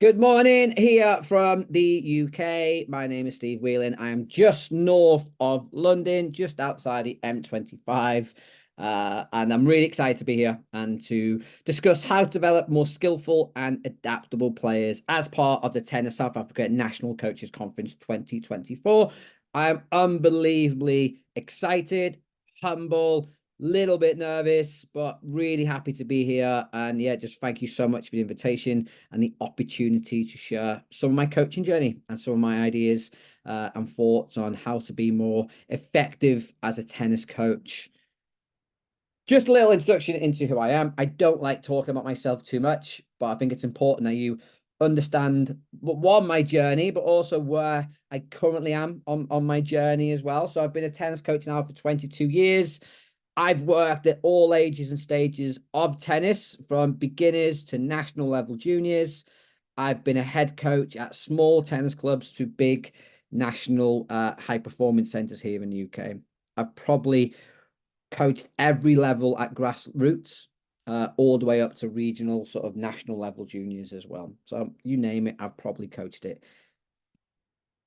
Good morning here from the UK. My name is Steve Whelan. I am just north of London, just outside the M25. And I'm really excited to be here and to discuss how to develop more skillful and adaptable players as part of the Tennis South Africa National Coaches Conference 2024. I'm unbelievably excited, humble, little bit nervous, but really happy to be here. And yeah, just thank you so much for the invitation and the opportunity to share some of my coaching journey and some of my ideas and thoughts on how to be more effective as a tennis coach. Just a little introduction into who I am. I don't like talking about myself too much, but I think it's important that you understand one, my journey, but also where I currently am on my journey as well. So I've been a tennis coach now for 22 years. I've worked at all ages and stages of tennis, from beginners to national level juniors. I've been a head coach at small tennis clubs to big national high performance centers here in the UK. I've probably coached every level at grassroots, all the way up to regional, sort of national level juniors as well. So you name it, I've probably coached it.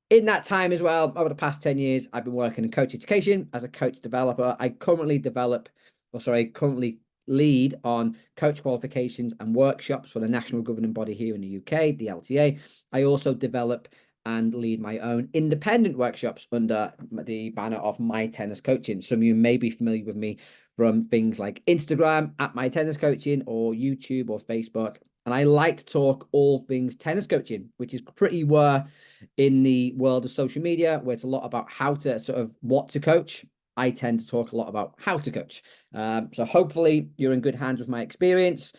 In that time as well, over the past 10 years, I've been working in coach education as a coach developer. I currently lead on coach qualifications and workshops for the national governing body here in the UK, the LTA. I also develop and lead my own independent workshops under the banner of My Tennis Coaching. Some of you may be familiar with me from things like Instagram at My Tennis Coaching, or YouTube or Facebook. And I like to talk all things tennis coaching, which is pretty rare in the world of social media, where it's a lot about how to sort of what to coach. I tend to talk a lot about how to coach. So hopefully you're in good hands with my experience.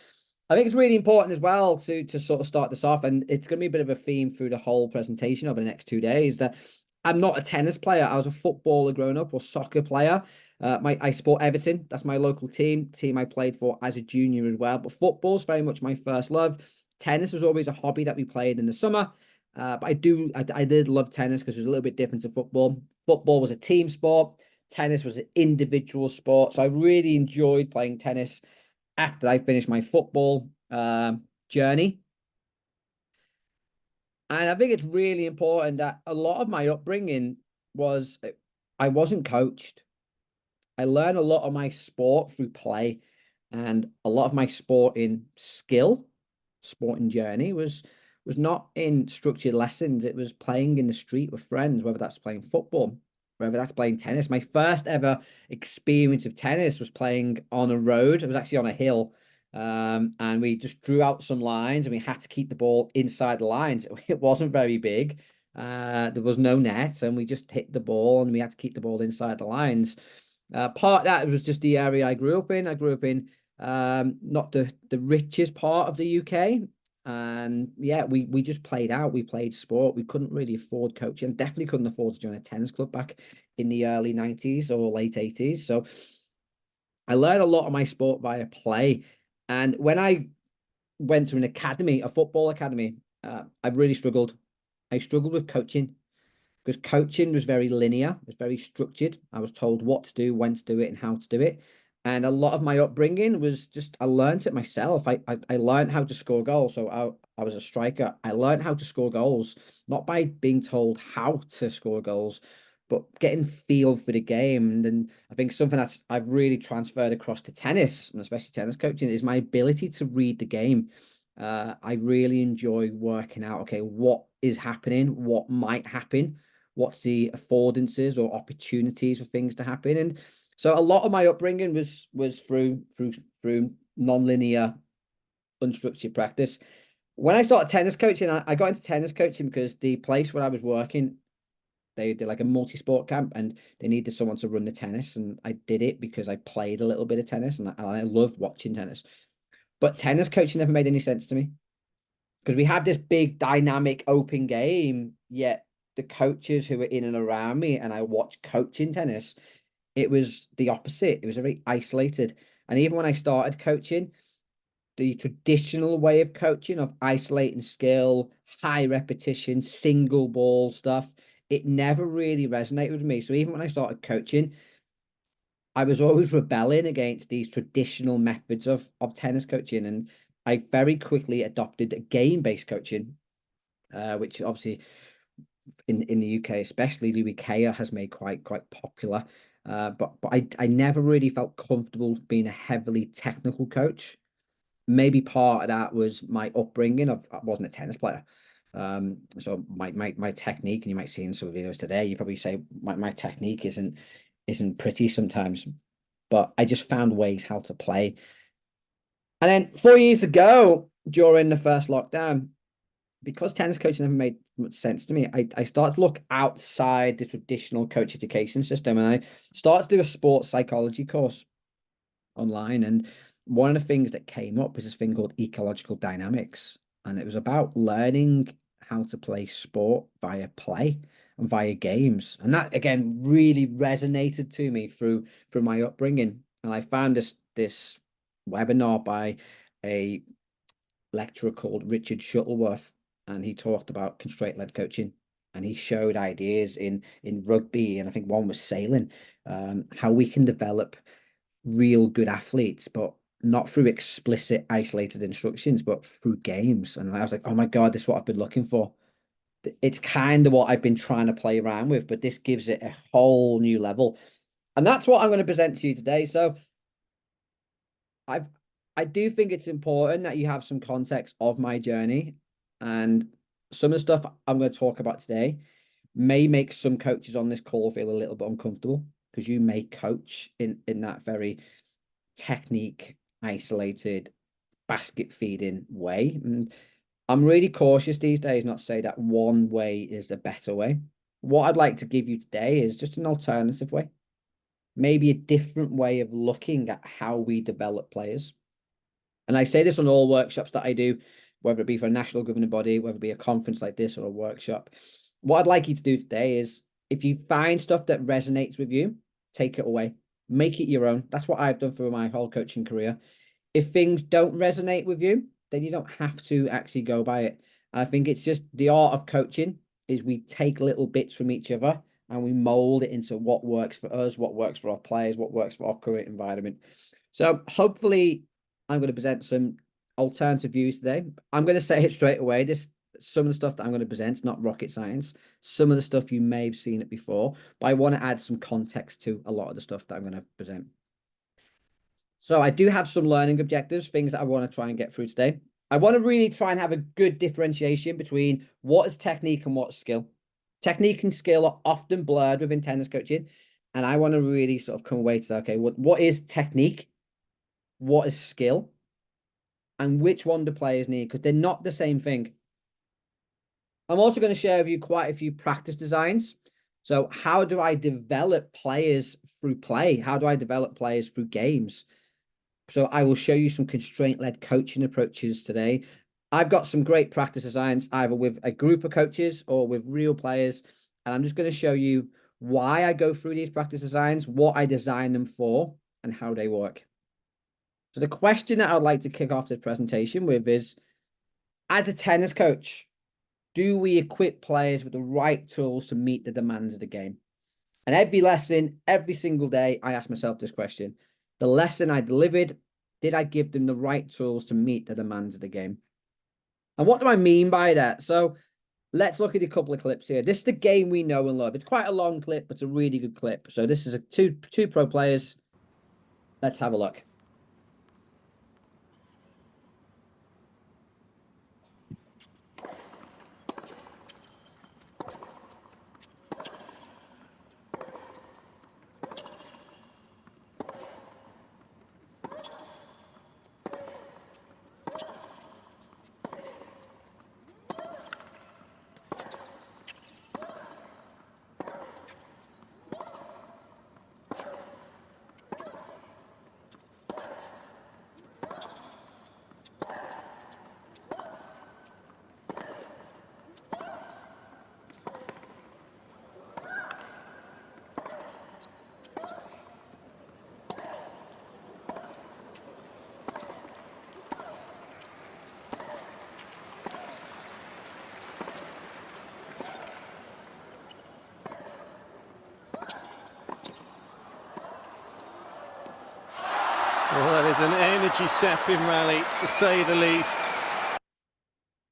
I think it's really important as well to sort of start this off, and it's going to be a bit of a theme through the whole presentation over the next 2 days, that I'm not a tennis player. I was a footballer growing up, or soccer player. I support Everton. That's my local team I played for as a junior as well. But football's very much my first love. Tennis was always a hobby that we played in the summer. But I did love tennis because it was a little bit different to football. Football was a team sport. Tennis was an individual sport. So I really enjoyed playing tennis after I finished my football journey. And I think it's really important that a lot of my upbringing was, I wasn't coached. I learned a lot of my sport through play, and a lot of my sporting journey was not in structured lessons. It was playing in the street with friends, whether that's playing football, whether that's playing tennis. My first ever experience of tennis was playing on a road. It was actually on a hill. And we just drew out some lines, and we had to keep the ball inside the lines. It wasn't very big. There was no net, and we just hit the ball, and we had to keep the ball inside the lines. Part of that was just the area I grew up in. I grew up in not the richest part of the UK. And yeah, we just played out. We played sport. We couldn't really afford coaching. Definitely couldn't afford to join a tennis club back in the early 90s or late 80s. So I learned a lot of my sport via play. And when I went to an academy, a football academy, I really struggled. I struggled with coaching, because coaching was very linear, it was very structured. I was told what to do, when to do it, and how to do it. And a lot of my upbringing was just, I learned it myself. I learned how to score goals. So I was a striker. I learned how to score goals, not by being told how to score goals, but getting feel for the game. And then I think something that I've really transferred across to tennis, and especially tennis coaching, is my ability to read the game. I really enjoy working out, okay, what is happening, what might happen, what's the affordances or opportunities for things to happen. And so a lot of my upbringing was through non-linear, unstructured practice. When I started tennis coaching, I got into tennis coaching because the place where I was working, they did like a multi-sport camp, and they needed someone to run the tennis, and I did it because I played a little bit of tennis, and I love watching tennis. But tennis coaching never made any sense to me, because we have this big dynamic open game, yet the coaches who were in and around me, and I watched coaching tennis, it was the opposite. It was very isolated. And even when I started coaching, the traditional way of coaching, of isolating skill, high repetition, single ball stuff, it never really resonated with me. So even when I started coaching, I was always rebelling against these traditional methods of tennis coaching. And I very quickly adopted a game-based coaching. which obviously in the UK, especially Louis Kaya has made quite popular. But I never really felt comfortable being a heavily technical coach. Maybe part of that was my upbringing. I wasn't a tennis player. So my technique, and you might see in some videos today, you probably say my technique isn't pretty sometimes, but I just found ways how to play. And then 4 years ago, during the first lockdown, because tennis coaching never made much sense to me, I started to look outside the traditional coach education system, and I started to do a sports psychology course online. And one of the things that came up was this thing called ecological dynamics, and it was about learning how to play sport via play and via games. And that again really resonated to me through my upbringing. And I found this webinar by a lecturer called Richard Shuttleworth, and he talked about constraint-led coaching, and he showed ideas in rugby, and I think one was sailing, how we can develop real good athletes, but not through explicit isolated instructions, but through games. And I was like, oh my God, this is what I've been looking for. It's kind of what I've been trying to play around with, but this gives it a whole new level. And that's what I'm going to present to you today. So I do think it's important that you have some context of my journey, and some of the stuff I'm going to talk about today may make some coaches on this call feel a little bit uncomfortable, because you may coach in that very technique isolated basket feeding way. And I'm really cautious these days not to say that one way is the better way. What I'd like to give you today is just an alternative way, maybe a different way of looking at how we develop players. And I say this on all workshops that I do, whether it be for a national governing body, whether it be a conference like this or a workshop. What I'd like you to do today is, if you find stuff that resonates with you, take it away, make it your own. That's what I've done for my whole coaching career. If things don't resonate with you, then you don't have to actually go by it. I think it's just the art of coaching is we take little bits from each other and we mold it into what works for us, what works for our players, what works for our current environment. So hopefully I'm going to present some alternative views today. I'm going to say it straight away. Some of the stuff that I'm going to present is not rocket science. Some of the stuff you may have seen it before, but I want to add some context to a lot of the stuff that I'm going to present. So I do have some learning objectives, things that I want to try and get through today. I want to really try and have a good differentiation between what is technique and what's skill. Technique and skill are often blurred within tennis coaching, and I want to really sort of come away to say, okay, what is technique? What is skill? And which one do players need? Because they're not the same thing. I'm also going to share with you quite a few practice designs. So how do I develop players through play? How do I develop players through games? So I will show you some constraint-led coaching approaches today. I've got some great practice designs, either with a group of coaches or with real players. And I'm just going to show you why I go through these practice designs, what I design them for, and how they work. So the question that I'd like to kick off this presentation with is, as a tennis coach, do we equip players with the right tools to meet the demands of the game? And every lesson, every single day, I ask myself this question. The lesson I delivered, did I give them the right tools to meet the demands of the game? And what do I mean by that? So let's look at a couple of clips here. This is the game we know and love. It's quite a long clip, but it's a really good clip. So this is two pro players. Let's have a look. Well, that is an energy-sapping rally, to say the least.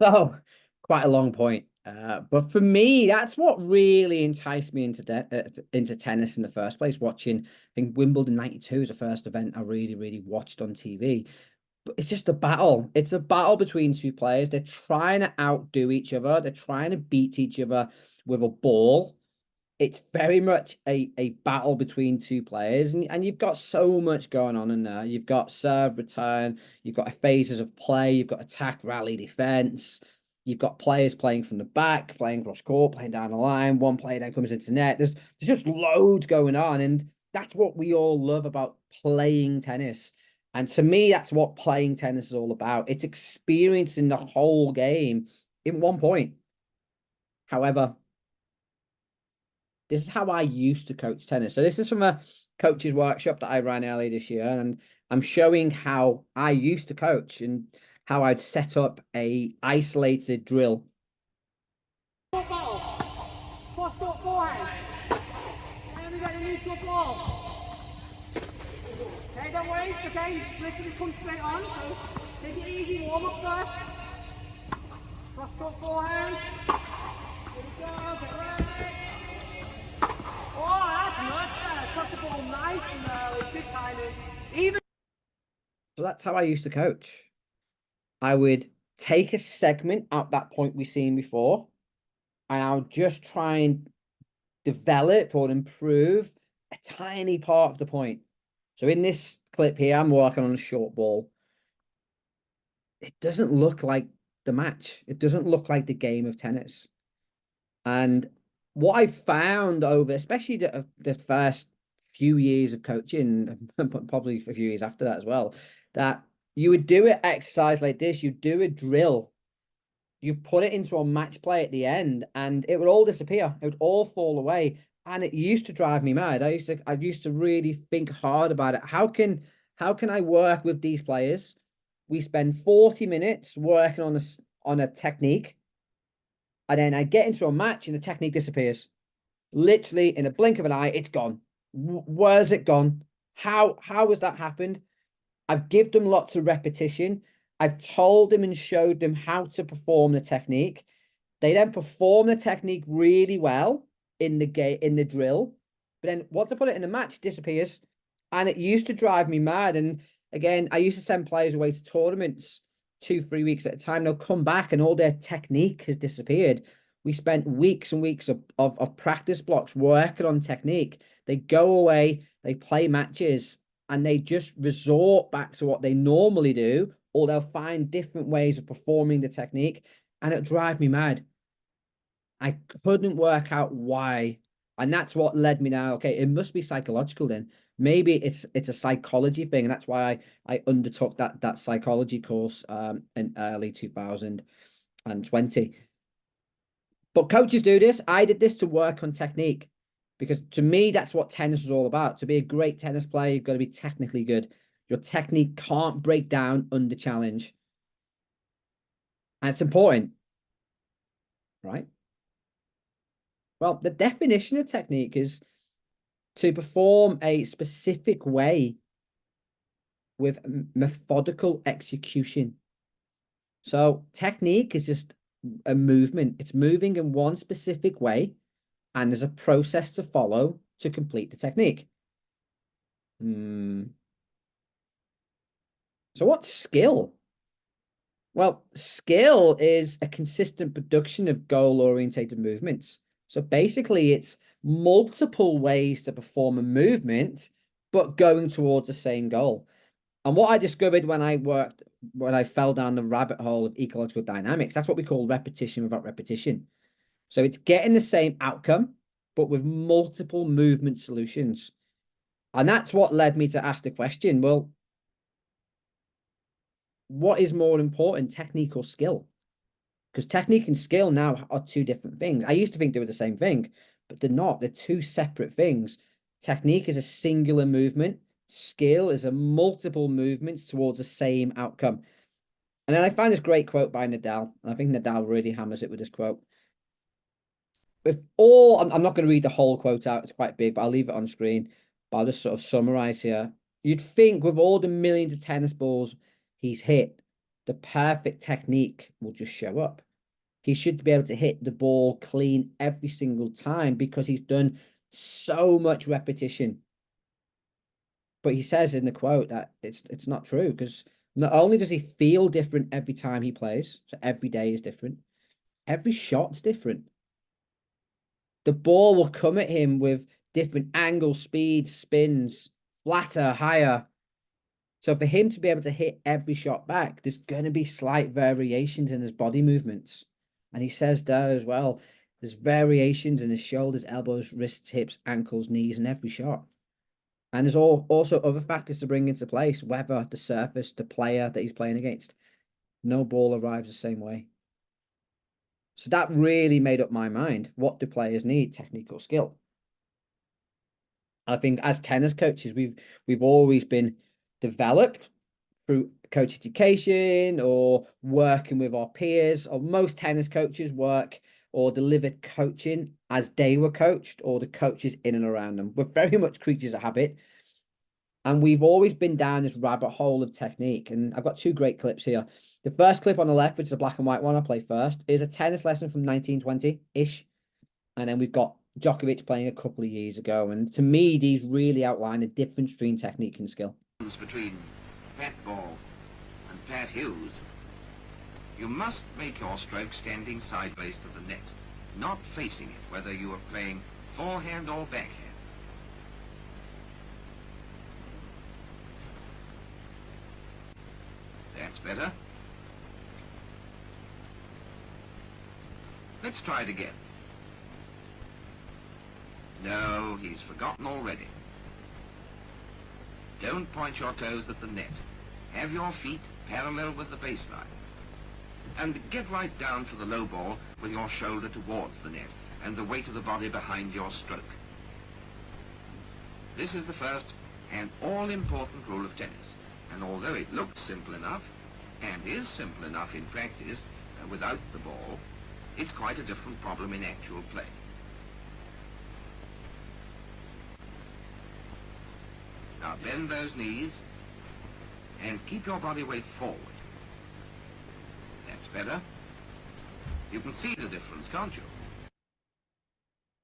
So Quite a long point. But for me, that's what really enticed me into tennis in the first place. Watching, I think Wimbledon '92 is the first event I really, really watched on TV. But it's just a battle. It's a battle between two players. They're trying to outdo each other. They're trying to beat each other with a ball. It's very much a battle between two players, and you've got so much going on in there. You've got serve, return, you've got phases of play, you've got attack, rally, defense. You've got players playing from the back, playing cross court, playing down the line. One player then comes into net. There's just loads going on, and that's what we all love about playing tennis. And to me, that's what playing tennis is all about. It's experiencing the whole game in one point. However, this is how I used to coach tennis. So this is from a coach's workshop that I ran earlier this year, and I'm showing how I used to coach and how I'd set up a isolated drill. Cross court forehand. And we got a neutral ball. Okay, don't worry, okay, literally come straight on, so take it easy, warm up first. Cross court forehand. Here we go, get ready. Oh, that's much better. Took the ball nice and early, good timing. Even. So that's how I used to coach. I would take a segment at that point we've seen before, and I'll just try and develop or improve a tiny part of the point. So in this clip here, I'm working on a short ball. It doesn't look like the match. It doesn't look like the game of tennis. And what I found over, especially the first few years of coaching, probably a few years after that as well, that you would do an exercise like this, you do a drill, you put it into a match play at the end, and it would all disappear. It would all fall away. And it used to drive me mad. I used to really think hard about it. How can I work with these players? We spend 40 minutes working on a technique, and then I get into a match and the technique disappears. Literally in a blink of an eye, it's gone. Where's it gone? How has that happened? I've given them lots of repetition. I've told them and showed them how to perform the technique. They then perform the technique really well in the drill. But then once I put it in the match, it disappears. And it used to drive me mad. And again, I used to send players away to tournaments 2-3 weeks at a time. They'll come back and all their technique has disappeared. We spent weeks and weeks of practice blocks working on technique. They go away, they play matches, and they just resort back to what they normally do, or they'll find different ways of performing the technique, and it drive me mad. I couldn't work out why. And that's what led me now. Okay, it must be psychological then. Maybe it's a psychology thing. And that's why I undertook that psychology course in early 2020. But coaches do this. I did this to work on technique, because to me, that's what tennis is all about. To be a great tennis player, you've got to be technically good. Your technique can't break down under challenge. And it's important, right? Well, the definition of technique is to perform a specific way with methodical execution. So technique is just a movement. It's moving in one specific way, and there's a process to follow to complete the technique. So what's skill? Well, skill is a consistent production of goal-orientated movements. So basically, it's multiple ways to perform a movement, but going towards the same goal. And what I discovered when I fell down the rabbit hole of ecological dynamics, that's what we call repetition without repetition. So it's getting the same outcome, but with multiple movement solutions. And that's what led me to ask the question, well, what is more important, technique or skill? Because technique and skill now are two different things. I used to think they were the same thing, but they're not. They're two separate things. Technique is a singular movement. Skill is a multiple movements towards the same outcome. And then I find this great quote by Nadal, and I think Nadal really hammers it with this quote. I'm not going to read the whole quote out. It's quite big, but I'll leave it on screen. But I'll just sort of summarize here. You'd think with all the millions of tennis balls he's hit, the perfect technique will just show up. He should be able to hit the ball clean every single time because he's done so much repetition. But he says in the quote that it's not true, because not only does he feel different every time he plays, so every day is different, every shot's different. The ball will come at him with different angles, speeds, spins, flatter, higher. So for him to be able to hit every shot back, there's going to be slight variations in his body movements. And he says there as well, there's variations in his shoulders, elbows, wrists, hips, ankles, knees, and every shot. And there's also other factors to bring into place: weather, the surface, the player that he's playing against. No ball arrives the same way. So that really made up my mind. What do players need? Technical skill. I think as tennis coaches, we've always been developed through coach education or working with our peers, or most tennis coaches work or delivered coaching as they were coached, or the coaches in and around them. We're very much creatures of habit. And we've always been down this rabbit hole of technique. And I've got two great clips here. The first clip on the left, which is a black and white one I play first, is a tennis lesson from 1920-ish. And then we've got Djokovic playing a couple of years ago. And to me, these really outline the difference between technique and skill. Between Pat Ball and Pat Hughes, you must make your stroke standing sideways to the net, not facing it, whether you are playing forehand or backhand. That's better. Let's try it again. No, he's forgotten already. Don't point your toes at the net. Have your feet parallel with the baseline. And get right down to the low ball with your shoulder towards the net and the weight of the body behind your stroke. This is the first and all-important rule of tennis. And although it looks simple enough, and is simple enough in practice, without the ball, it's quite a different problem in actual play. Now bend those knees and keep your body weight forward. That's better. You can see the difference, can't you?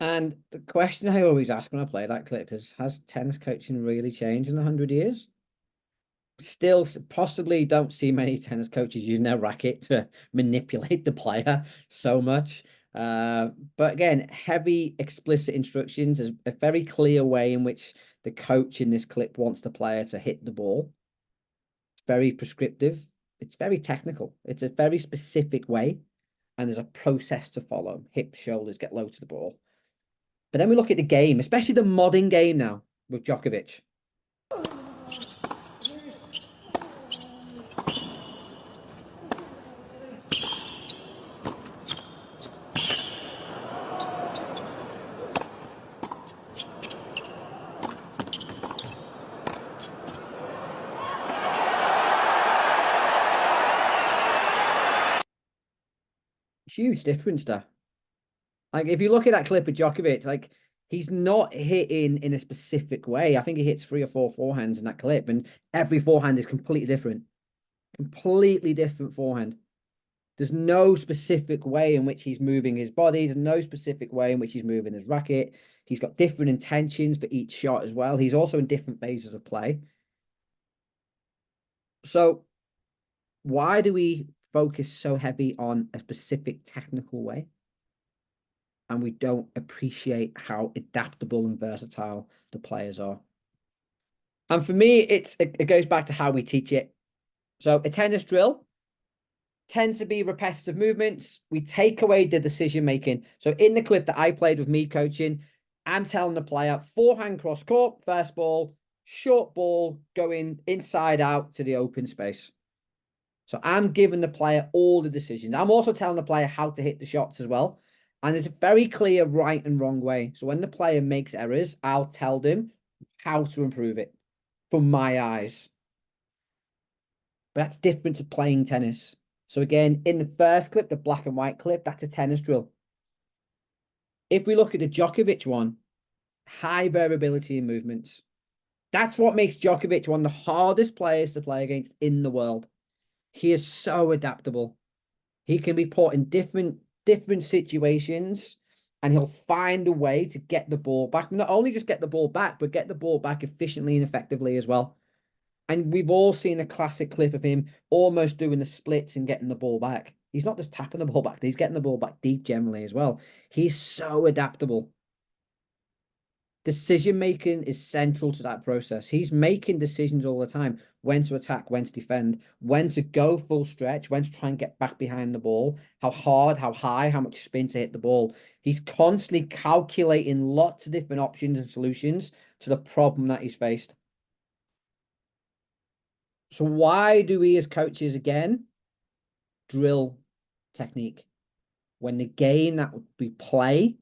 And the question I always ask when I play that clip is, has tennis coaching really changed in 100 years? Still possibly don't see many tennis coaches using their racket to manipulate the player so much. But again, heavy explicit instructions is a very clear way in which the coach in this clip wants the player to hit the ball. It's very prescriptive. It's very technical. It's a very specific way. And there's a process to follow. Hips, shoulders, get low to the ball. But then we look at the game, especially the modern game now with Djokovic. Huge difference there. Like, if you look at that clip of Djokovic, like, he's not hitting in a specific way. I think he hits 3 or 4 forehands in that clip, and every forehand is completely different. Completely different forehand. There's no specific way in which he's moving his body. There's no specific way in which he's moving his racket. He's got different intentions for each shot as well. He's also in different phases of play. So why do we focus so heavy on a specific technical way, and we don't appreciate how adaptable and versatile the players are? And for me, it goes back to how we teach it. So a tennis drill tends to be repetitive movements. We take away the decision making. So in the clip that I played with me coaching, I'm telling the player, forehand cross court, first ball, short ball going inside out to the open space. So I'm giving the player all the decisions. I'm also telling the player how to hit the shots as well. And there's a very clear right and wrong way. So when the player makes errors, I'll tell them how to improve it from my eyes. But that's different to playing tennis. So again, in the first clip, the black and white clip, that's a tennis drill. If we look at the Djokovic one, high variability in movements. That's what makes Djokovic one of the hardest players to play against in the world. He is so adaptable. He can be put in different different situations, and he'll find a way to get the ball back. Not only just get the ball back, but get the ball back efficiently and effectively as well. And we've all seen a classic clip of him almost doing the splits and getting the ball back. He's not just tapping the ball back, he's getting the ball back deep generally as well. He's so adaptable. Decision making is central to that process. He's making decisions all the time: when to attack, when to defend, when to go full stretch, when to try and get back behind the ball, how hard, how high, how much spin to hit the ball. He's constantly calculating lots of different options and solutions to the problem that he's faced. So why do we as coaches, again, drill technique when the game that we play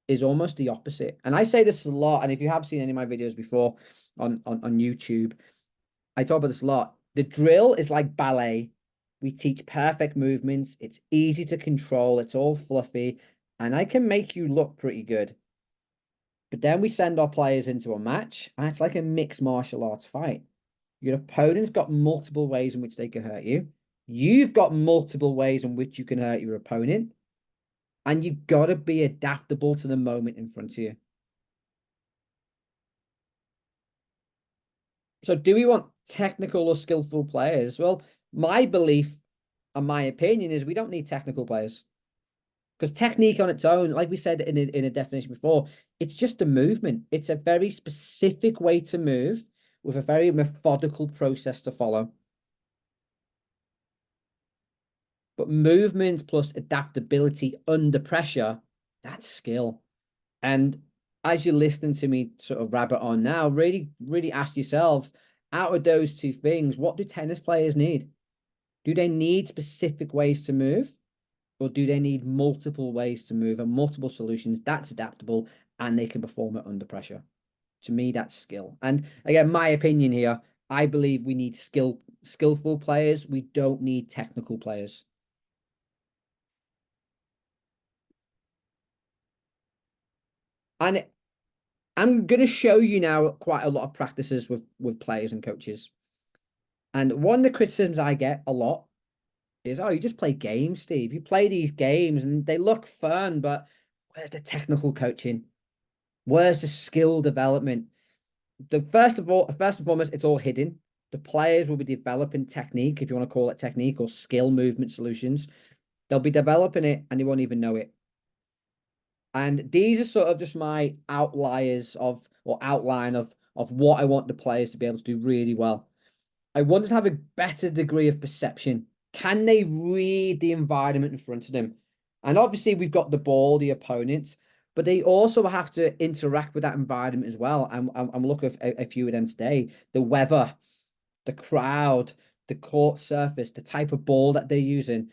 is almost the opposite? And I say this a lot, and if you have seen any of my videos before on YouTube, I talk about this a lot. The drill is like ballet. We teach perfect movements. It's easy to control. It's all fluffy, and I can make you look pretty good. But then we send our players into a match, and it's like a mixed martial arts fight. Your opponent's got multiple ways in which they can hurt you. You've got multiple ways in which you can hurt your opponent. And you've got to be adaptable to the moment in front of you. So do we want technical or skillful players? Well, my belief and my opinion is we don't need technical players. Because technique on its own, like we said in a definition before, it's just a movement. It's a very specific way to move with a very methodical process to follow. But movement plus adaptability under pressure, that's skill. And as you're listening to me sort of rabbit on now, really, really ask yourself, out of those two things, what do tennis players need? Do they need specific ways to move? Or do they need multiple ways to move and multiple solutions? That's adaptable and they can perform it under pressure. To me, that's skill. And again, my opinion here, I believe we need skillful players. We don't need technical players. And I'm going to show you now quite a lot of practices with players and coaches. And one of the criticisms I get a lot is, oh, you just play games, Steve. You play these games and they look fun, but where's the technical coaching? Where's the skill development? First and foremost, it's all hidden. The players will be developing technique, if you want to call it technique, or skill movement solutions. They'll be developing it and they won't even know it. And these are sort of just my outliers of, or outline of what I want the players to be able to do really well. I want them to have a better degree of perception. Can they read the environment in front of them? And obviously we've got the ball, the opponent, but they also have to interact with that environment as well. I'm looking at a few of them today. The weather, the crowd, the court surface, the type of ball that they're using.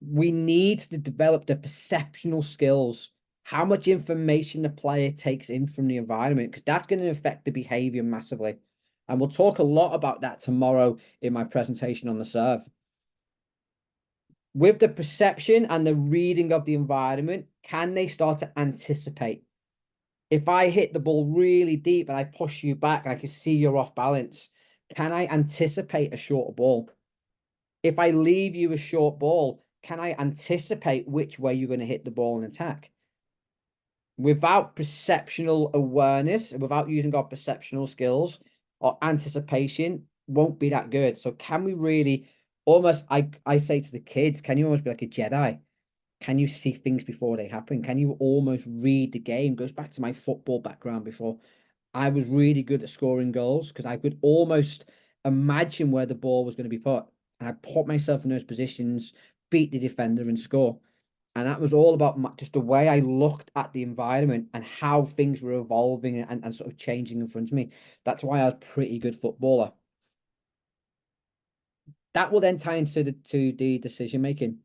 We need to develop the perceptual skills, how much information the player takes in from the environment, because that's going to affect the behavior massively. And we'll talk a lot about that tomorrow in my presentation on the serve. With the perception and the reading of the environment, can they start to anticipate? If I hit the ball really deep and I push you back and I can see you're off balance, can I anticipate a short ball? If I leave you a short ball, can I anticipate which way you're going to hit the ball and attack? Without perceptual awareness, without using our perceptual skills, our anticipation won't be that good. So can we really almost, I say to the kids, can you almost be like a Jedi? Can you see things before they happen? Can you almost read the game? Goes back to my football background before. I was really good at scoring goals because I could almost imagine where the ball was going to be put. And I put myself in those positions, beat the defender and score. And that was all about just the way I looked at the environment and how things were evolving and sort of changing in front of me. That's why I was a pretty good footballer. That will then tie into the decision making.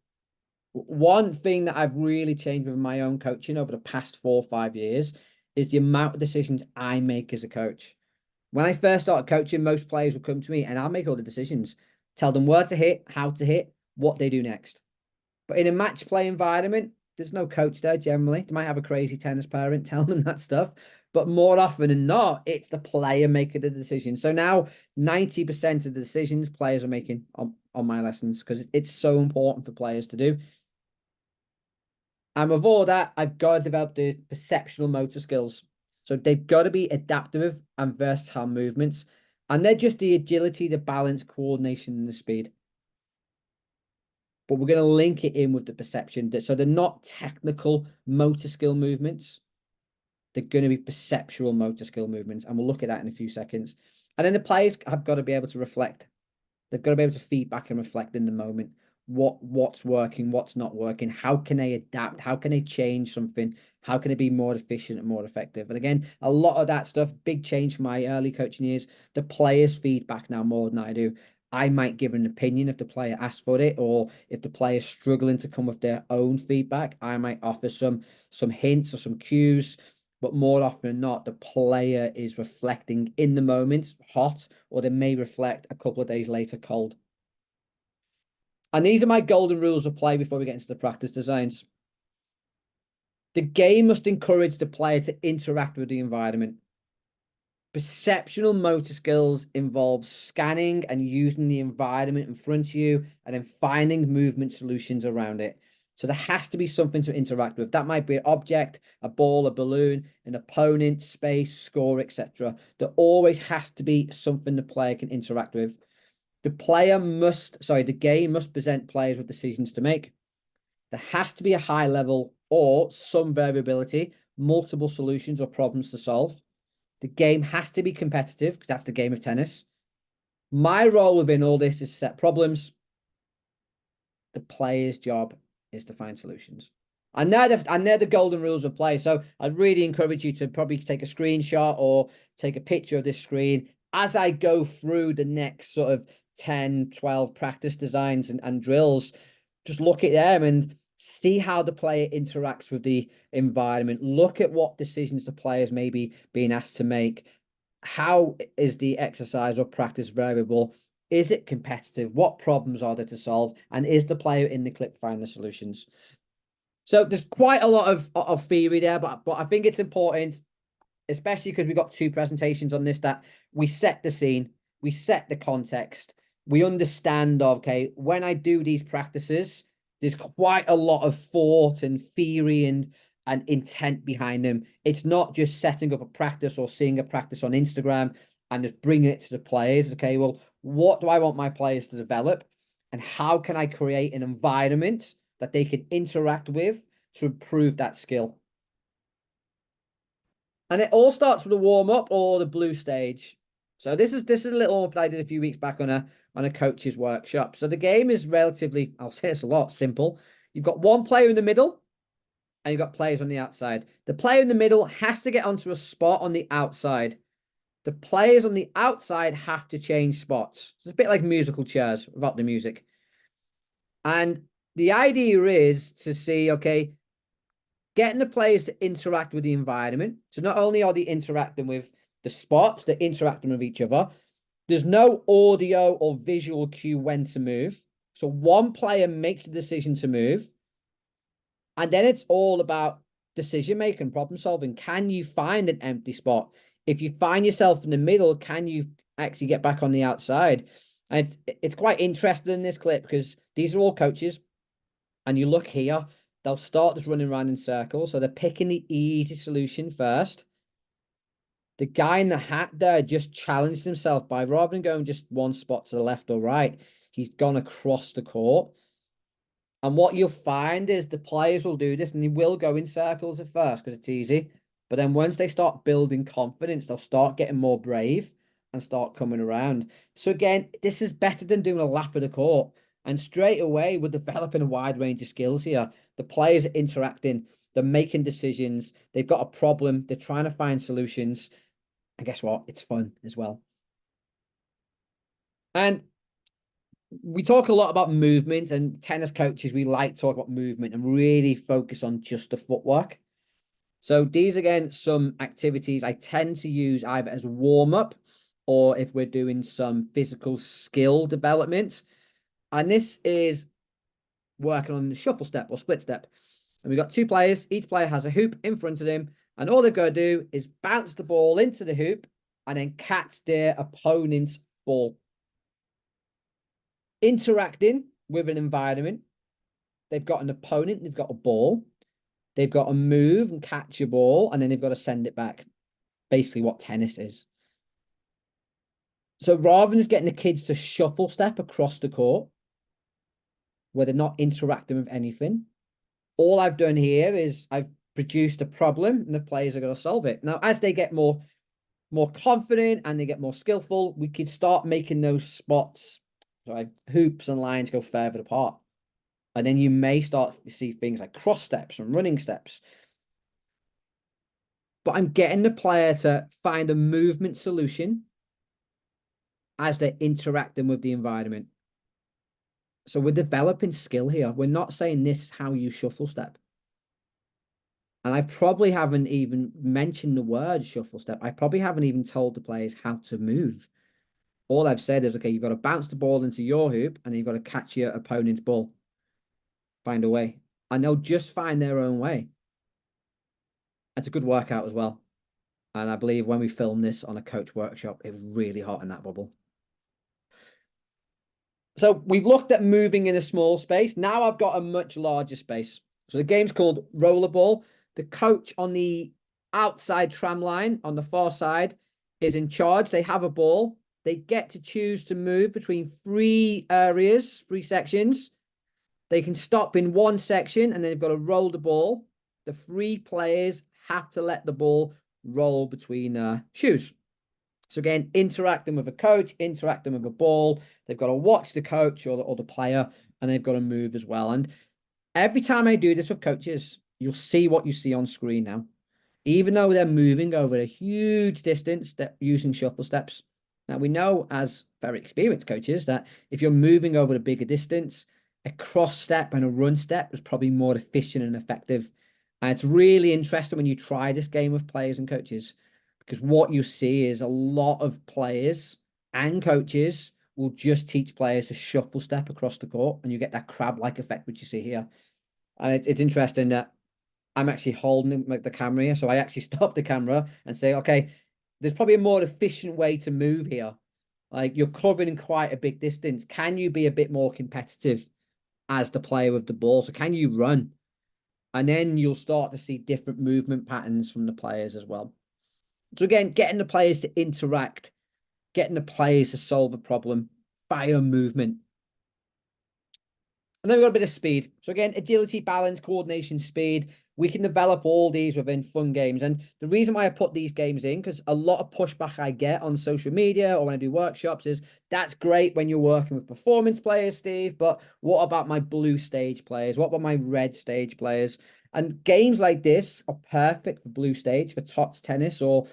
One thing that I've really changed with my own coaching over the past 4 or 5 years is the amount of decisions I make as a coach. When I first started coaching, most players would come to me and I'll make all the decisions, tell them where to hit, how to hit, what they do next. But in a match play environment, there's no coach there generally. They might have a crazy tennis parent telling them that stuff. But more often than not, it's the player making the decision. So now 90% of the decisions players are making on my lessons because it's so important for players to do. And with all that, I've got to develop the perceptual motor skills. So they've got to be adaptive and versatile movements. And they're just the agility, the balance, coordination, and the speed. But we're going to link it in with the perception. So they're not technical motor skill movements. They're going to be perceptual motor skill movements. And we'll look at that in a few seconds. And then the players have got to be able to reflect. They've got to be able to feedback and reflect in the moment. What's working, what's not working, how can they adapt, how can they change something, how can it be more efficient and more effective. And again, a lot of that stuff, big change from my early coaching years, the players feedback now more than I do. I might give an opinion if the player asks for it, or if the player's struggling to come with their own feedback, I might offer some hints or some cues. But more often than not, the player is reflecting in the moment hot, or they may reflect a couple of days later cold. And these are my golden rules of play before we get into the practice designs. The game must encourage the player to interact with the environment. Perceptual motor skills involve scanning and using the environment in front of you and then finding movement solutions around it. So there has to be something to interact with. That might be an object, a ball, a balloon, an opponent, space, score, etc. There always has to be something the player can interact with. The game must present players with decisions to make. There has to be a high level or some variability, multiple solutions or problems to solve. The game has to be competitive because that's the game of tennis. My role within all this is set problems. The player's job is to find solutions. And they're the golden rules of play. So I'd really encourage you to probably take a screenshot or take a picture of this screen as I go through the next sort of 10, 12 practice designs and drills. Just look at them and see how the player interacts with the environment. Look at what decisions the players may be being asked to make. How is the exercise or practice variable? Is it competitive? What problems are there to solve? And is the player in the clip find the solutions? So there's quite a lot of theory there, but I think it's important, especially because we've got two presentations on this, that we set the scene, we set the context, we understand, okay, when I do these practices, there's quite a lot of thought and theory and intent behind them. It's not just setting up a practice or seeing a practice on Instagram and just bringing it to the players. Okay, well, what do I want my players to develop? And how can I create an environment that they can interact with to improve that skill? And it all starts with a warm-up or the blue stage. So this is a little warm-up I did a few weeks back on a coach's workshop. So the game is relatively, I'll say it's a lot, simple. You've got one player in the middle and you've got players on the outside. The player in the middle has to get onto a spot on the outside. The players on the outside have to change spots. It's a bit like musical chairs without the music. And the idea is to see, okay, getting the players to interact with the environment. So not only are they interacting with the spots, they're interacting with each other. There's no audio or visual cue when to move. So one player makes the decision to move. And then it's all about decision making, problem solving. Can you find an empty spot? If you find yourself in the middle, can you actually get back on the outside? And it's quite interesting in this clip because these are all coaches. And you look here, they'll start just running around in circles. So they're picking the easy solution first. The guy in the hat there just challenged himself by, rather than going just one spot to the left or right, he's gone across the court. And what you'll find is the players will do this and they will go in circles at first because it's easy. But then once they start building confidence, they'll start getting more brave and start coming around. So again, this is better than doing a lap of the court. And straight away, we're developing a wide range of skills here. The players are interacting, they're making decisions, they've got a problem, they're trying to find solutions. And guess what? It's fun as well. And we talk a lot about movement, and tennis coaches, we like to talk about movement and really focus on just the footwork. So these, again, some activities I tend to use either as warm-up or if we're doing some physical skill development. And this is working on the shuffle step or split step. And we've got two players. Each player has a hoop in front of them. And all they've got to do is bounce the ball into the hoop and then catch their opponent's ball. Interacting with an environment. They've got an opponent. They've got a ball. They've got to move and catch a ball, and then they've got to send it back. Basically what tennis is. So rather than just getting the kids to shuffle step across the court, where they're not interacting with anything, all I've done here is I've produced a problem and the players are going to solve it. Now, as they get more confident and they get more skillful, we could start making those spots, sorry, hoops and lines go further apart. And then you may start to see things like cross steps and running steps. But I'm getting the player to find a movement solution as they're interacting with the environment. So we're developing skill here. We're not saying this is how you shuffle step. And I probably haven't even mentioned the word shuffle step. I probably haven't even told the players how to move. All I've said is, okay, you've got to bounce the ball into your hoop and you've got to catch your opponent's ball. Find a way. And they'll just find their own way. It's a good workout as well. And I believe when we filmed this on a coach workshop, it was really hot in that bubble. So we've looked at moving in a small space. Now I've got a much larger space. So the game's called rollerball. The coach on the outside tram line on the far side is in charge. They have a ball. They get to choose to move between 3 areas, 3 sections. They can stop in one section and then they've got to roll the ball. The 3 players have to let the ball roll between shoes. So again, interacting with a coach, interacting with a ball. They've got to watch the coach or the player, and they've got to move as well. And every time I do this with coaches, you'll see what you see on screen now. Even though they're moving over a huge distance, they're using shuffle steps. Now, we know as very experienced coaches that if you're moving over a bigger distance, a cross step and a run step is probably more efficient and effective. And it's really interesting when you try this game with players and coaches, because what you see is a lot of players and coaches will just teach players to shuffle step across the court, and you get that crab-like effect, which you see here. And it's interesting that I'm actually holding the camera here, so I actually stop the camera and say, okay, there's probably a more efficient way to move here. Like, you're covering quite a big distance. Can you be a bit more competitive as the player with the ball? So can you run? And then you'll start to see different movement patterns from the players as well. So again, getting the players to interact, getting the players to solve a problem via movement. And then we've got a bit of speed. So again, agility, balance, coordination, speed. We can develop all these within fun games. And the reason why I put these games in, because a lot of pushback I get on social media or when I do workshops is, that's great when you're working with performance players, Steve, but what about my blue stage players? What about my red stage players? And games like this are perfect for blue stage, for TOTS tennis or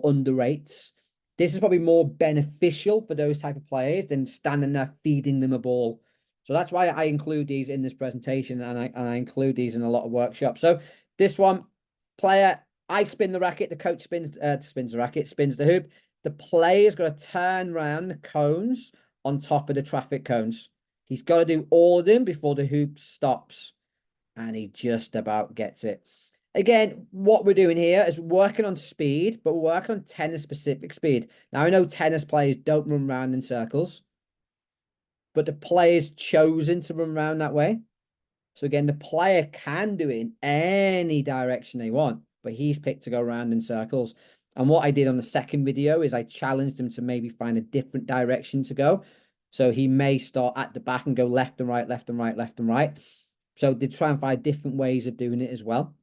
under eights. This is probably more beneficial for those type of players than standing there feeding them a ball. So that's why I include these in this presentation, and I include these in a lot of workshops. So this one, player, I spin the racket, the coach spins the racket, spins the hoop. The player's got to turn around the cones on top of the traffic cones. He's got to do all of them before the hoop stops. And he just about gets it. Again, what we're doing here is working on speed, but we're working on tennis-specific speed. Now, I know tennis players don't run around in circles, but the player's chosen to run around that way. So again, the player can do it in any direction they want, but he's picked to go around in circles. And what I did on the second video is I challenged him to maybe find a different direction to go. So he may start at the back and go left and right, left and right, left and right. So they try and find different ways of doing it as well.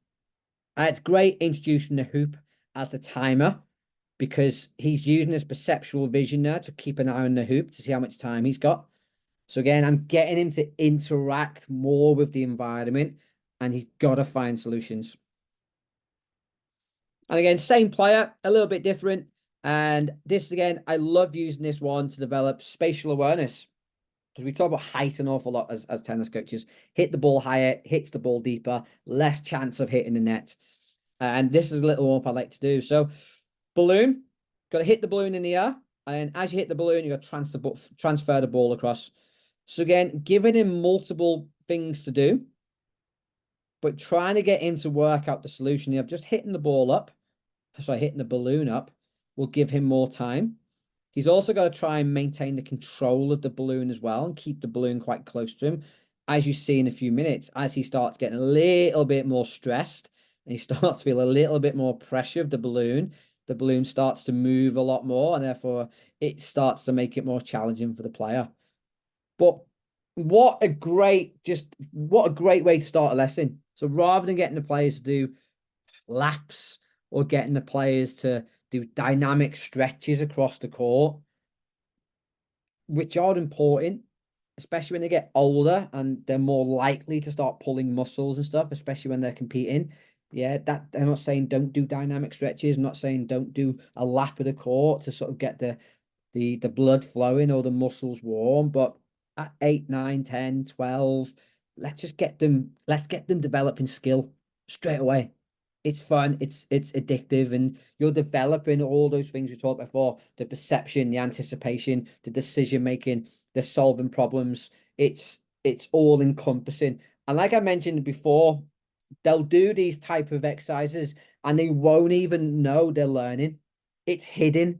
And it's great introducing the hoop as the timer, because he's using his perceptual vision now to keep an eye on the hoop to see how much time he's got. So again, I'm getting him to interact more with the environment, and he's got to find solutions. And again, same player, a little bit different. And this, again, I love using this one to develop spatial awareness, because we talk about height an awful lot as tennis coaches. Hit the ball higher, hits the ball deeper, less chance of hitting the net. And this is a little warm-up I like to do. So balloon, got to hit the balloon in the air. And then as you hit the balloon, you got to transfer the ball across. So again, giving him multiple things to do, but trying to get him to work out the solution of just hitting the ball up. So hitting the balloon up will give him more time. He's also got to try and maintain the control of the balloon as well and keep the balloon quite close to him. as you see in a few minutes, as he starts getting a little bit more stressed and he starts to feel a little bit more pressure of the balloon starts to move a lot more, and therefore it starts to make it more challenging for the player. But what a great way to start a lesson. So rather than getting the players to do laps or getting the players to do dynamic stretches across the court, which are important, especially when they get older and they're more likely to start pulling muscles and stuff, especially when they're competing. Yeah, that I'm not saying don't do dynamic stretches. I'm not saying don't do a lap of the court to sort of get the blood flowing or the muscles warm. But at 8, 9, 10, 12, let's get them developing skill straight away. It's fun, it's addictive, and you're developing all those things we talked about before: the perception, the anticipation, the decision making, the solving problems. It's all encompassing. And like I mentioned before, they'll do these type of exercises and they won't even know they're learning. It's hidden,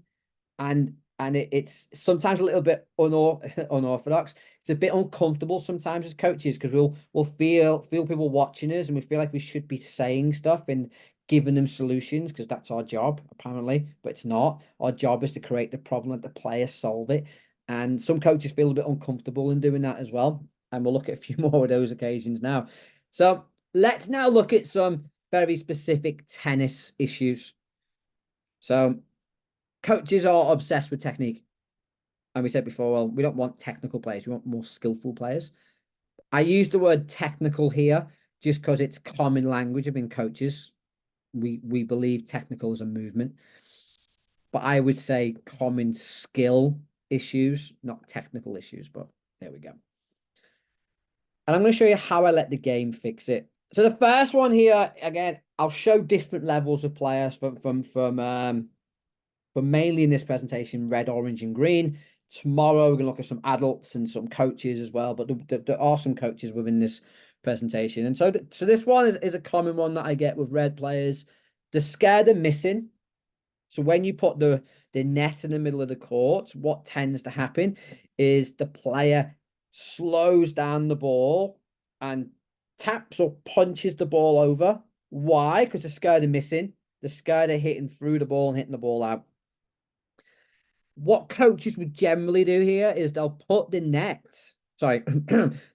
and it's sometimes a little bit unorthodox. It's a bit uncomfortable sometimes as coaches, because we'll feel people watching us and we feel like we should be saying stuff and giving them solutions, because that's our job apparently, but it's not. Our job is to create the problem, let the players solve it. And some coaches feel a bit uncomfortable in doing that as well, and we'll look at a few more of those occasions now. So let's now look at some very specific tennis issues. So coaches are obsessed with technique. And we said before, well, we don't want technical players. We want more skillful players. I use the word technical here just because it's common language within coaches. We believe technical is a movement. But I would say common skill issues, not technical issues, but there we go. And I'm going to show you how I let the game fix it. So the first one here, again, I'll show different levels of players from mainly in this presentation, red, orange, and green. Tomorrow, we're going to look at some adults and some coaches as well, but there are some coaches within this presentation. And so this one is a common one that I get with red players. They're scared of missing. So when you put the net in the middle of the court, what tends to happen is the player slows down the ball and taps or punches the ball over. Why? Because they're scared of missing. They're scared of hitting through the ball and hitting the ball out. What coaches would generally do here is they'll put the net, sorry,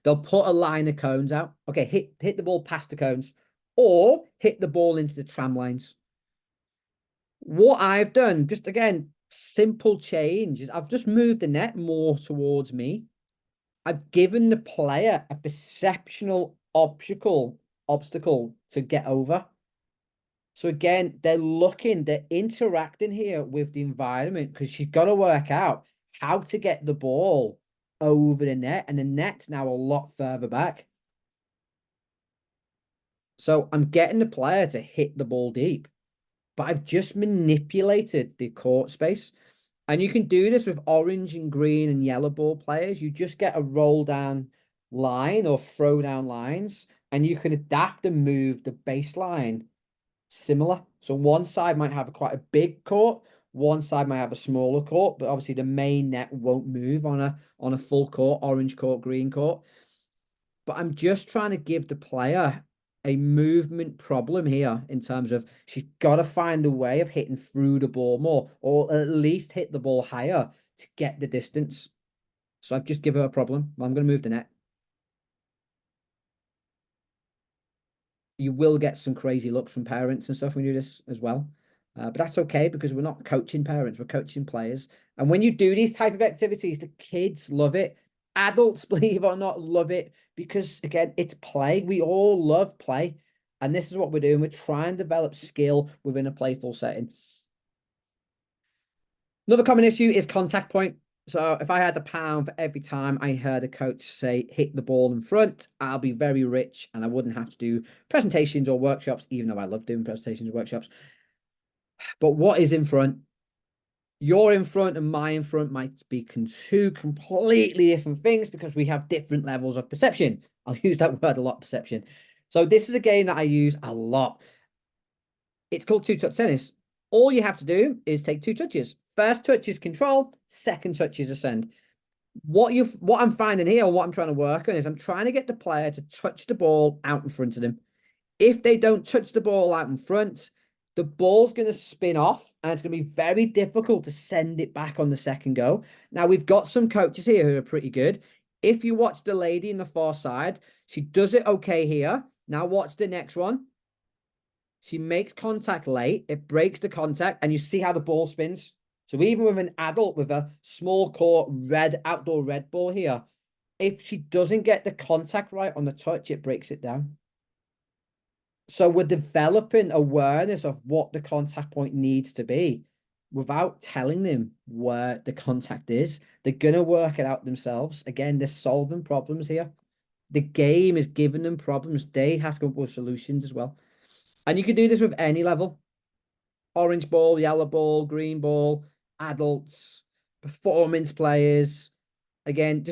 they'll put a line of cones out. Okay, hit the ball past the cones, or hit the ball into the tram lines. What I've done, just again, simple change, is I've just moved the net more towards me. I've given the player a perceptual obstacle to get over. So again, they're interacting here with the environment, because she's got to work out how to get the ball over the net, and the net's now a lot further back. So I'm getting the player to hit the ball deep, but I've just manipulated the court space. And you can do this with orange and green and yellow ball players. You just get a roll down line or throw down lines, and you can adapt and move the baseline similar. So one side might have quite a big court, one side might have a smaller court, but obviously the main net won't move on a full court, orange court, green court. But I'm just trying to give the player a movement problem here, in terms of she's got to find a way of hitting through the ball more, or at least hit the ball higher to get the distance. So I've just given her a problem. I'm going to move the net. You will get some crazy looks from parents and stuff when you do this as well. But that's okay, because we're not coaching parents, we're coaching players. And when you do these type of activities, the kids love it. Adults, believe it or not, love it, because again, it's play. We all love play. And this is what we're doing. We're trying to develop skill within a playful setting. Another common issue is contact point. So if I had £1 for every time I heard a coach say, hit the ball in front, I'll be very rich and I wouldn't have to do presentations or workshops, even though I love doing presentations and workshops. But what is in front? Your in front and my in front might be two completely different things, because we have different levels of perception. I'll use that word a lot, perception. So this is a game that I use a lot. It's called two-touch tennis. All you have to do is take 2 touches. First touch is control, second touch is ascend. what I'm finding here, what I'm trying to work on is I'm trying to get the player to touch the ball out in front of them. If they don't touch the ball out in front, the ball's going to spin off and it's going to be very difficult to send it back on the second go. Now, we've got some coaches here who are pretty good. If you watch the lady in the far side, she does it okay here. Now, watch the next one. She makes contact late. It breaks the contact, and you see how the ball spins. So even with an adult with a small court outdoor red ball here, if she doesn't get the contact right on the touch, it breaks it down. So we're developing awareness of what the contact point needs to be without telling them where the contact is. They're going to work it out themselves. Again, they're solving problems here. The game is giving them problems. They have to come up with solutions as well. And you can do this with any level. Orange ball, yellow ball, green ball, adults, performance players. Again,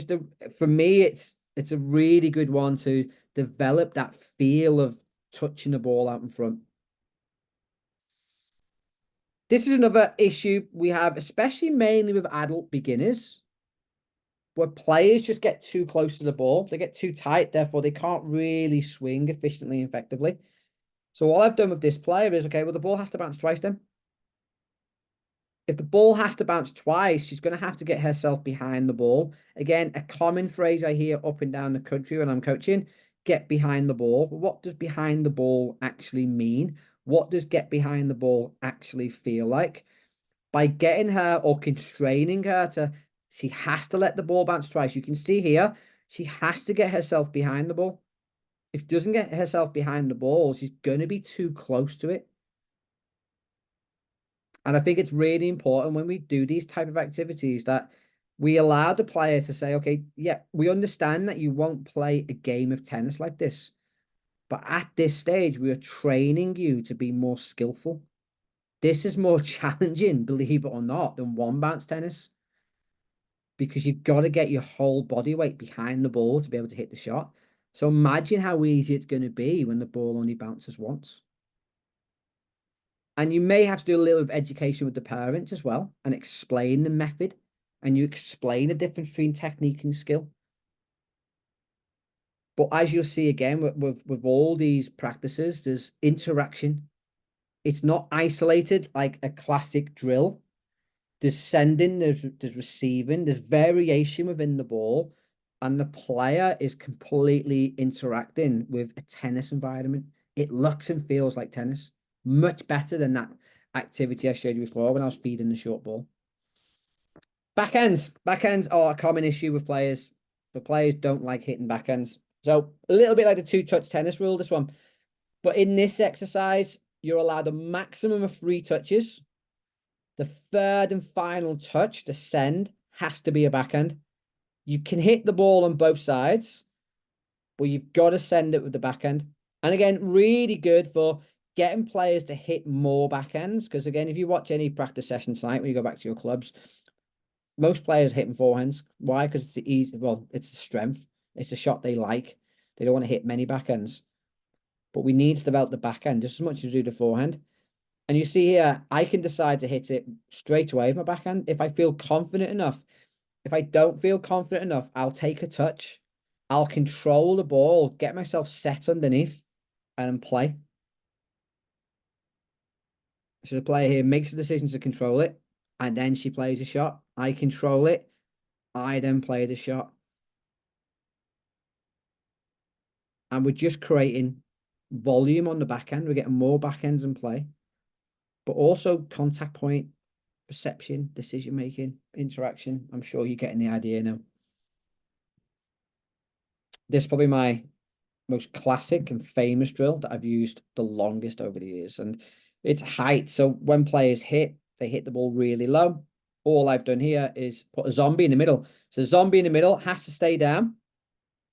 for me, it's a really good one to develop that feel of touching the ball out in front. This is another issue we have, especially mainly with adult beginners, where players just get too close to the ball. They get too tight, therefore they can't really swing efficiently and effectively. So what I've done with this player is, okay, well, the ball has to bounce twice then. If the ball has to bounce twice, she's going to have to get herself behind the ball. Again, a common phrase I hear up and down the country when I'm coaching, get behind the ball. What does behind the ball actually mean? What does get behind the ball actually feel like? By getting her or constraining her to, she has to let the ball bounce twice. You can see here, she has to get herself behind the ball. If she doesn't get herself behind the ball, she's going to be too close to it. And I think it's really important when we do these type of activities that we allow the player to say, okay, yeah, we understand that you won't play a game of tennis like this. But at this stage, we are training you to be more skillful. This is more challenging, believe it or not, than one bounce tennis. Because you've got to get your whole body weight behind the ball to be able to hit the shot. So imagine how easy it's going to be when the ball only bounces once. And you may have to do a little of education with the parents as well and explain the method. And you explain the difference between technique and skill. But as you'll see again with all these practices, there's interaction. It's not isolated like a classic drill. There's sending, there's receiving, there's variation within the ball, and the player is completely interacting with a tennis environment. It looks and feels like tennis, much better than that activity I showed you before when I was feeding the short ball. Backhands are a common issue with players. The players don't like hitting backhands. So a little bit like the two-touch tennis rule, this one. But in this exercise, you're allowed a maximum of 3 touches. The third and final touch to send has to be a backhand. You can hit the ball on both sides, but you've got to send it with the backhand. And again, really good for getting players to hit more backhands. Because again, if you watch any practice session tonight, when you go back to your clubs, most players are hitting forehands. Why? Because it's the easy, well, it's the strength. It's a shot they like. They don't want to hit many backhands. But we need to develop the backhand just as much as we do the forehand. And you see here, I can decide to hit it straight away with my backhand if I feel confident enough. If I don't feel confident enough, I'll take a touch. I'll control the ball, get myself set underneath, and play. So the player here makes a decision to control it, and then she plays a shot. I control it. I then play the shot. And we're just creating volume on the backhand. We're getting more backhands in play. But also contact point, perception, decision making, interaction. I'm sure you're getting the idea now. This is probably my most classic and famous drill that I've used the longest over the years. And it's height. So when players hit, they hit the ball really low. All I've done here is put a zombie in the middle. So the zombie in the middle has to stay down.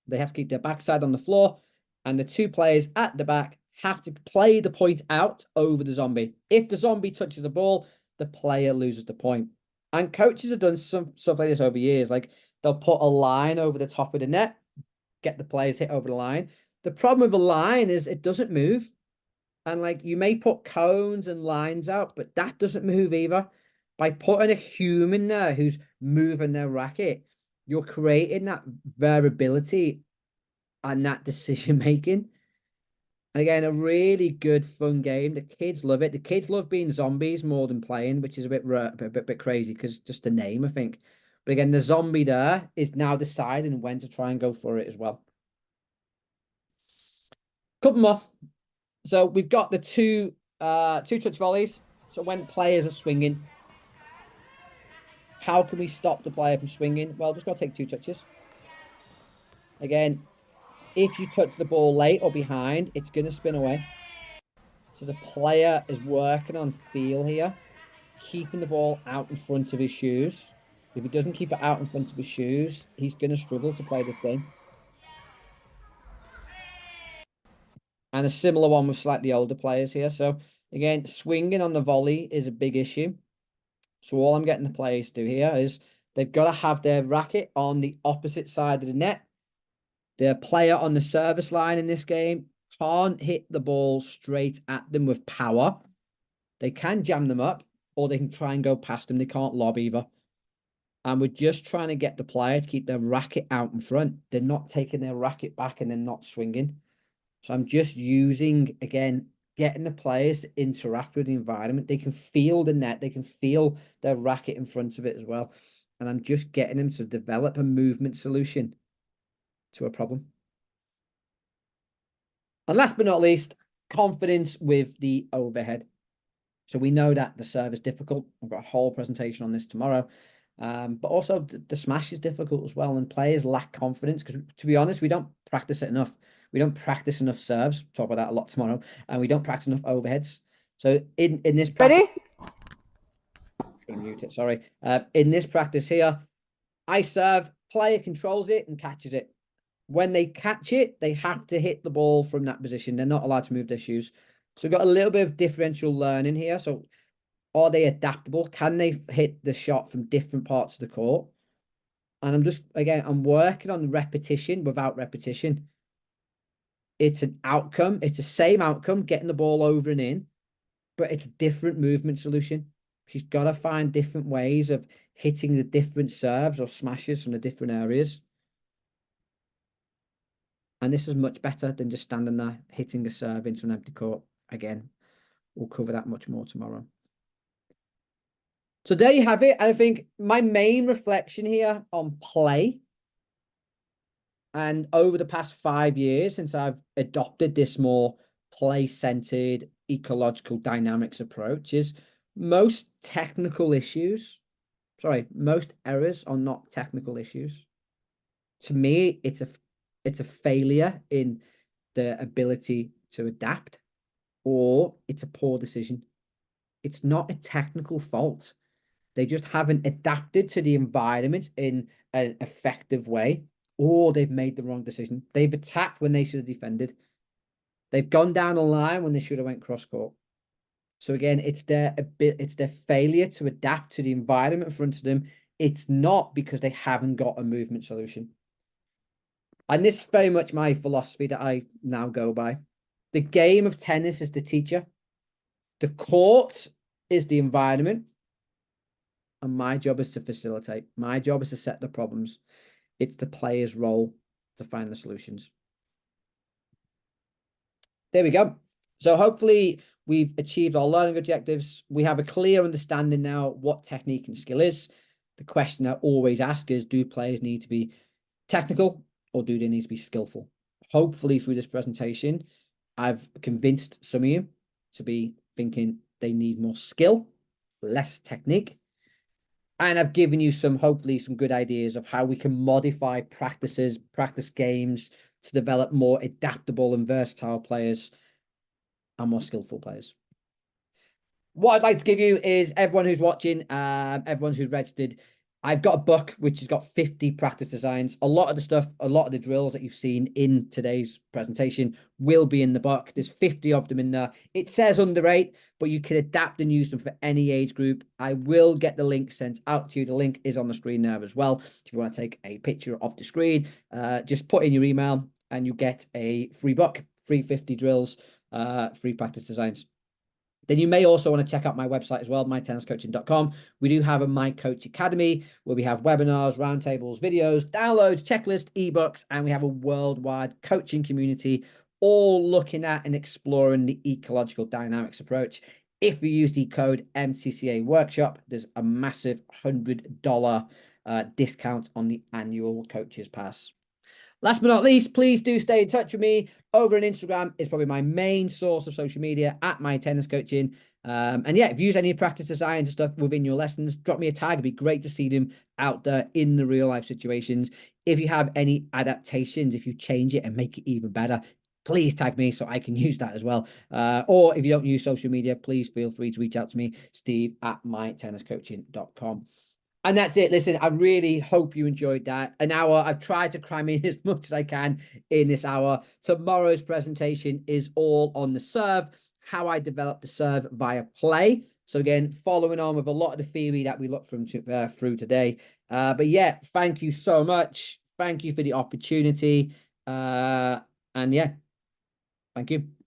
They have to keep their backside on the floor. And the 2 players at the back have to play the point out over the zombie. If the zombie touches the ball, the player loses the point. And coaches have done some stuff like this over years. Like they'll put a line over the top of the net, get the players hit over the line. The problem with a line is it doesn't move. And like you may put cones and lines out, but that doesn't move either. By putting a human there who's moving their racket, you're creating that variability and that decision making. And again, a really good fun game. The kids love it. The kids love being zombies more than playing, which is a bit crazy because just the name, I think. But again, the zombie there is now deciding when to try and go for it as well. Couple more. So we've got the two touch volleys. So when players are swinging, how can we stop the player from swinging? Well, just got to take 2 touches. Again, if you touch the ball late or behind, it's going to spin away. So the player is working on feel here, keeping the ball out in front of his shoes. If he doesn't keep it out in front of his shoes, he's going to struggle to play this game. And a similar one with slightly older players here. So again, swinging on the volley is a big issue. So all I'm getting the players to do here is they've got to have their racket on the opposite side of the net. The player on the service line in this game can't hit the ball straight at them with power. They can jam them up, or they can try and go past them. They can't lob either. And we're just trying to get the player to keep their racket out in front. They're not taking their racket back and then not swinging. So I'm just using, again, getting the players to interact with the environment. They can feel the net. They can feel their racket in front of it as well. And I'm just getting them to develop a movement solution to a problem. And last but not least, confidence with the overhead. So we know that the serve is difficult. I've got a whole presentation on this tomorrow. But also the smash is difficult as well. And players lack confidence because, to be honest, we don't practice it enough. We don't practice enough serves. Talk about that a lot tomorrow. And we don't practice enough overheads. So in this practice, Ready? I'm going to mute it, sorry. In this practice here, I serve, player controls it and catches it. When they catch it, they have to hit the ball from that position. They're not allowed to move their shoes. So we've got a little bit of differential learning here. So are they adaptable? Can they hit the shot from different parts of the court? And I'm working on repetition without repetition. It's an outcome. It's the same outcome, getting the ball over and in, but it's a different movement solution. She's got to find different ways of hitting the different serves or smashes from the different areas. And this is much better than just standing there, hitting a serve into an empty court. Again, we'll cover that much more tomorrow. So there you have it. And I think my main reflection here on play, and over the past 5 years since I've adopted this more play-centered ecological dynamics approach, is most errors are not technical issues. To me, it's a failure in the ability to adapt, or it's a poor decision. It's not a technical fault. They just haven't adapted to the environment in an effective way, or they've made the wrong decision. They've attacked when they should have defended. They've gone down a line when they should have went cross court. So again, it's their failure to adapt to the environment in front of them. It's not because they haven't got a movement solution. And this is very much my philosophy that I now go by. The game of tennis is the teacher. The court is the environment. And my job is to facilitate. My job is to set the problems. It's the player's role to find the solutions. There we go. So hopefully we've achieved our learning objectives. We have a clear understanding now what technique and skill is. The question I always ask is, do players need to be technical or do they need to be skillful? Hopefully through this presentation, I've convinced some of you to be thinking they need more skill, less technique. And I've given you hopefully some good ideas of how we can modify practice games to develop more adaptable and versatile players and more skillful players. What I'd like to give you is everyone who's watching, everyone who's registered, I've got a book which has got 50 practice designs. A lot of the drills that you've seen in today's presentation will be in the book. There's 50 of them in there. It says under 8, but you can adapt and use them for any age group. I will get the link sent out to you. The link is on the screen there as well. If you want to take a picture of the screen, just put in your email and you get a free book, free 50 drills, free practice designs. then you may also want to check out my website as well, mytenniscoaching.com. We do have a My Coach Academy where we have webinars, roundtables, videos, downloads, checklists, ebooks, and we have a worldwide coaching community all looking at and exploring the ecological dynamics approach. If you use the code MCCA Workshop, there's a massive $100 discount on the annual Coaches Pass. Last but not least, please do stay in touch with me. Over on Instagram is probably my main source of social media at My Tennis Coaching. And yeah, if you use any practice design and stuff within your lessons, drop me a tag. It'd be great to see them out there in the real life situations. If you have any adaptations, if you change it and make it even better, please tag me so I can use that as well. Or if you don't use social media, please feel free to reach out to me, Steve at mytenniscoaching.com. And that's it. Listen, I really hope you enjoyed that. An hour. I've tried to cram in as much as I can in this hour. Tomorrow's presentation is all on the serve, how I develop the serve via play. So again, following on with a lot of the theory that we looked through today. But yeah, thank you so much. Thank you for the opportunity. And yeah, thank you.